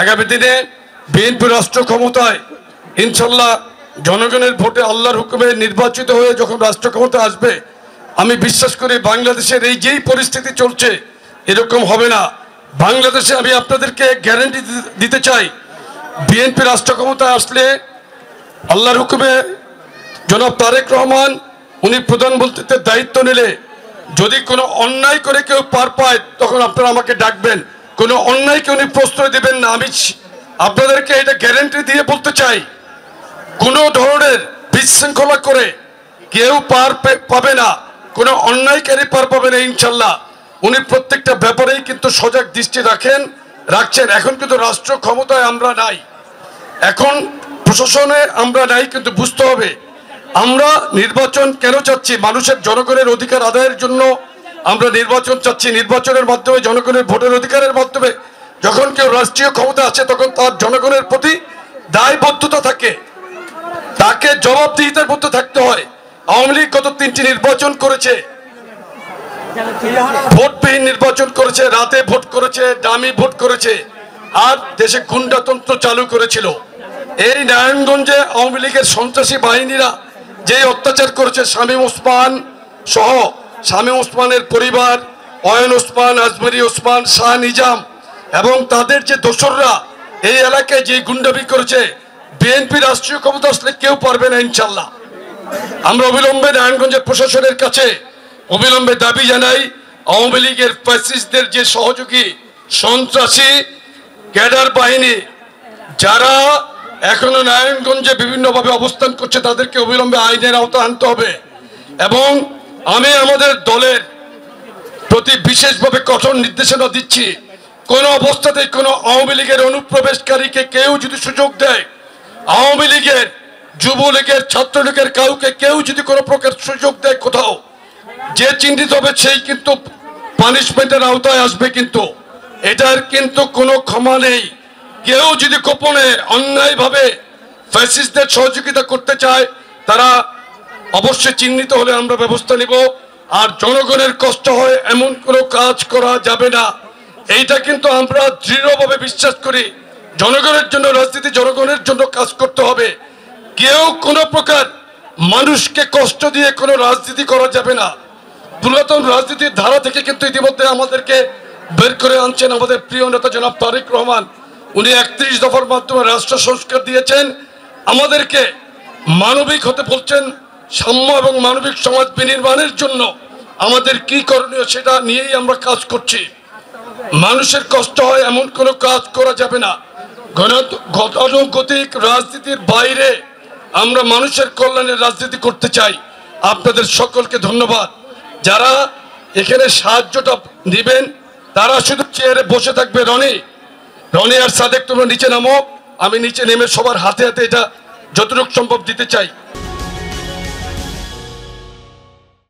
আগামী দিনে বিএনপি রাষ্ট্র ক্ষমতায় ইনশাল্লাহ জনগণের ভোটে আল্লাহর হুকুমে নির্বাচিত হয়ে যখন রাষ্ট্র ক্ষমতা আসবে, আমি বিশ্বাস করি বাংলাদেশের এই যেই পরিস্থিতি চলছে এরকম হবে না। বাংলাদেশে আমি আপনাদেরকে গ্যারান্টি দিতে চাই, বিএনপি রাষ্ট্র ক্ষমতায় আসলে আল্লাহর হুকুমে জনাব তারেক রহমান উনি প্রধানমন্ত্রীত্বের দায়িত্ব নিলে যদি কোনো অন্যায় করে কেউ পার পায় তখন আপনারা আমাকে ডাকবেন, কোনো অন্যায়কে উনি প্রশ্রয় দেবেন না। আমি আপনাদেরকে এটা গ্যারান্টি দিয়ে বলতে চাই, কোনো ধরনের বিশৃঙ্খলা করে কেউ পার পাবে না, কোনো অন্যায়কারী পার পাবে না ইনশাল্লাহ। উনি প্রত্যেকটা ব্যাপারেই কিন্তু সজাগ দৃষ্টি রাখছেন। এখন কিন্তু রাষ্ট্র ক্ষমতায় আমরা নাই, এখন প্রশাসনে আমরা নাই, কিন্তু বুঝতে হবে আমরা নির্বাচন কেন চাচ্ছি। মানুষের জনগণের অধিকার আদায়ের জন্য আমরা নির্বাচন চাচ্ছি। নির্বাচনের মাধ্যমে জনগণের ভোটের অধিকারের মাধ্যমে যখন কেউ রাষ্ট্রীয় ক্ষমতা আছে তখন তার জনগণের প্রতি দায়বদ্ধতা থাকে, তাকে জবাবদিহিতার মধ্যে থাকতে হয়। আওয়ামী লীগ গত 3টি নির্বাচন করেছে, ভোটবিহীন নির্বাচন করেছে, রাতে ভোট করেছে, ডামি ভোট করেছে, আর দেশে গুন্ডাতন্ত্র চালু করেছিল। এই নারায়ণগঞ্জে আওয়ামী লীগের সন্ত্রাসী বাহিনীরা যে অত্যাচার করেছে, শামীম ওসমান সহ শামীম ওসমানের পরিবার, অয়ন ওসমান, আজমেরি ওসমান, শাহ নিজাম এবং তাদের যে দোসররা এই এলাকায় যে গুন্ডামি করেছে, বিএনপি রাষ্ট্রীয় ক্ষমতা আসলে কেউ পারবে না ইনশাল্লাহ। আমরা অবিলম্বে নারায়ণগঞ্জের প্রশাসনের কাছে অবিলম্বে দাবি জানাই, আওয়ামী লীগের ফ্যাসিস্টদের যে সহযোগী সন্ত্রাসী ক্যাডার বাহিনী যারা এখনো নারায়ণগঞ্জে বিভিন্নভাবে অবস্থান করছে তাদেরকে অবিলম্বে আইনের আওতায় আনতে হবে। এবং আমি আমাদের দলের প্রতি বিশেষভাবে কঠোর নির্দেশনা দিচ্ছি, কোনো অবস্থাতেই কোনো আওয়ামী লীগের অনুপ্রবেশকারীকে কেউ যদি সুযোগ দেয়, আওয়ামী লীগের, যুবলীগের, ছাত্রলীগের কাউকে কেউ যদি কোনো প্রকার সুযোগ দেয় কোথাও, যে চিহ্নিত হবে সেই কিন্তু পানিশমেন্টের আওতায় আসবে। কিন্তু এটার কিন্তু কোনো ক্ষমা নেই। কেউ যদি গোপনে অন্যায়ভাবে ফ্যাসিস্টদের সহযোগিতা করতে চায় তারা অবশ্যই চিহ্নিত হলে আমরা ব্যবস্থা নিব। আর জনগণের কষ্ট হয় এমন কোনো কাজ করা যাবে না, এইটা কিন্তু আমরা দৃঢ়ভাবে বিশ্বাস করি। জনগণের জন্য রাজনীতি, জনগণের জন্য কাজ করতে হবে। কেউ কোনো প্রকার মানুষকে কষ্ট দিয়ে কোনো রাজনীতি করা যাবে না। পুরাতন রাজনীতির ধারা থেকে কিন্তু ইতিমধ্যে আমাদেরকে বের করে আনছেন আমাদের প্রিয় নেতা জনাব তারেক রহমান। উনি 31 দফার মাধ্যমে রাষ্ট্র সংস্কার দিয়েছেন, আমাদেরকে মানবিক হতে বলছেন। সাম্য এবং মানবিক সমাজ বিনির্মাণের জন্য আমাদের কি করণীয় সেটা নিয়েই আমরা কাজ করছি। মানুষের কষ্ট হয় এমন কোনো কাজ করা যাবে না। গতানুগতিক রাজনীতির বাইরে আমরা মানুষের কল্যাণের রাজনীতি করতে চাই। আপনাদের সকলকে ধন্যবাদ। যারা এখানে সাহায্যটা দিবেন তারা শুধু চেয়ারে বসে থাকবে। রনি আর সাদেক তোমরা নিচে নামো, আমি নিচে নেমে সবার হাতে হাতে এটা যতটুকু সম্ভব দিতে চাই।